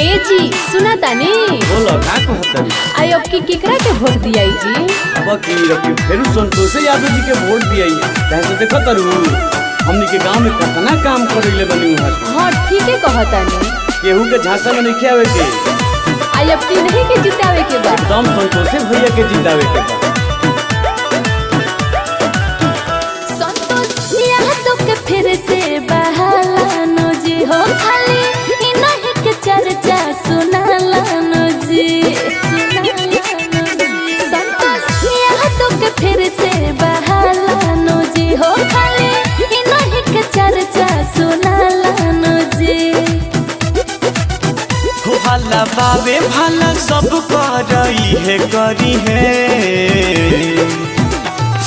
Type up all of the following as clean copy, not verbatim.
ए जी सुना तानी बोलो का कहतरी आई अब की केकरा के वोट दियाई जी। अब की रखी फेरू संतोष यादव जी के वोट दियाई काहे से देखो तरु हमनी के गांव में कितना काम करेले बनी हुआ। हां ठीक है कहतानी केहू के झांसा में नहीं आवे के आई अब की नहीं के जितावे के बा एकदम संतोष भैया के जितावे के बा। संतोष यादव के फिर से बहालानो जी हो खाली इन्हीं के चर्चा सुनालानो जी संतोष यादव के फिर से बहालानो जी हो खाली इन्हीं के चर्चा सुनालानो जी। हो भला बाबे भला सब करी है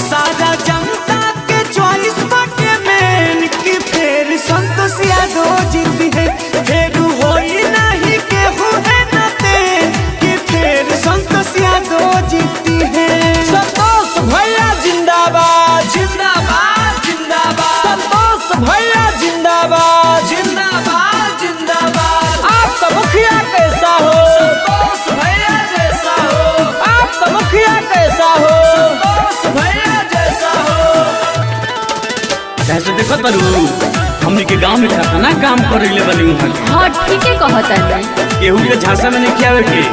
सारा जनता के चॉइस बाटे मेन की फेर संतोष यादव जीती है फेर होई नहीं केहू है नते कि फेर संतोष यादव जीती है। संतोष भैया जिंदाबाद जिंदाबाद जिंदाबाद संतोष भैया जिंदाबाद जिंदाबाद जिंदाबाद। आपका मुखिया कैसा हो संतोष भैया जैसा हो आपका मुखिया कैसा हो संतोष भैया जैसा हो। काहे से देखो तरु हमनी के गांव में कितना काम करेले बनी हुआ। हां ठीक है कहतानी केहू के झांसा में नहीं आवे के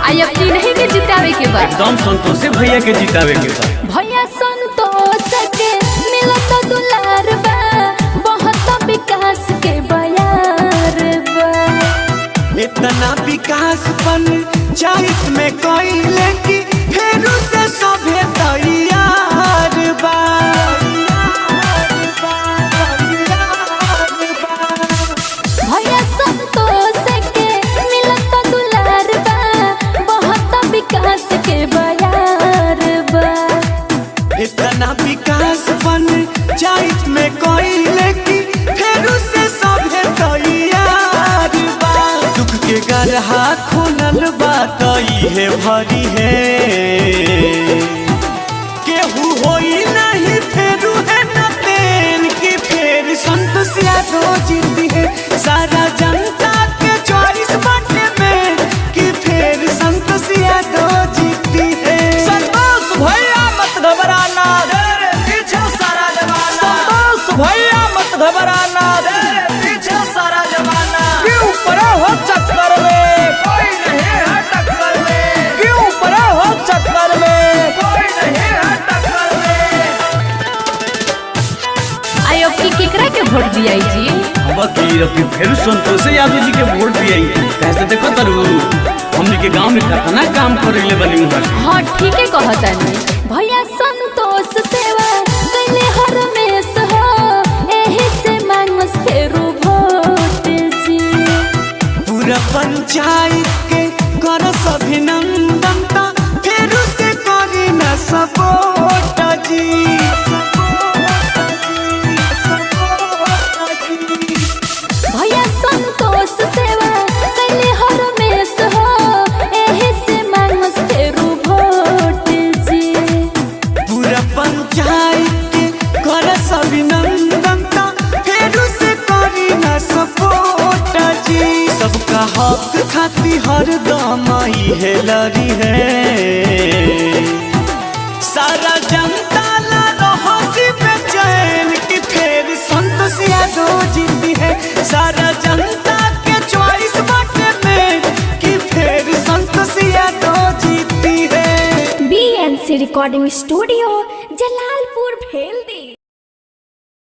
आई अब की नहीं के जितावे के बा एकदम संतोष भैया के जितावे के बा। भैया संतोष के मिलत दुलार बा बहुत विकास के बयार बा इतना विकास पंचायत में कइले कि फेरू से सभे तैयार बा। भैया संतोष के मिलत दुलार बा बहुत विकास के बयार बा इतना विकास पंचायत में कइले कि फेरू से सभे तैयार बा। दुख के गरहा खुलल बा तई है भरी है केहू होई नहीं फेरू है न तेन की फेर संतोष यादव जीती है सारा जनता के चॉइस बाटे में कि फेर संतोष यादव जीती है। संतोष भैया मत घबराना तेरे पीछे सारा जमाना संतोष भैया मत घबराना तेरे पीछे सारा जमाना। क्यों पड़ा हो चक्कर में कोई नहीं है टक्कर में क्यों पड़ा हो चक्कर में कोई नहीं है टक्कर में। आई अब की केकरा के वोट दियाई जी। अब की रखी फेरू संतोष यादव जी के वोट दियाई काहे से देखो तरु हमनी के गांव में कितना काम करेले बनी हुआ। हां ठीक है कहतानी भैया संतोष सेवा कैले हर मेस हो एही से मांगस फेरू वोट जी। पूरा पंचायत के करस अभिनंदन ता फेरू से करी न सपोर्ट जी। भैया संतोष सेवा कैले हर मेस हो एही से मांगस फेरू वोट जी। पूरा पंचायत के करस अभिनंदन ता फेरू से करी न सपोर्ट जी। सबका हक खाती हर दमाई है लड़ी है सारा जनता ला रहसी बेचैन की फेर संतोष यादव जीती है सारा जनता के चॉइस बाटे में कि फेर संतोष यादव जीती है। BNC recording studio Jalalpur Bheldi.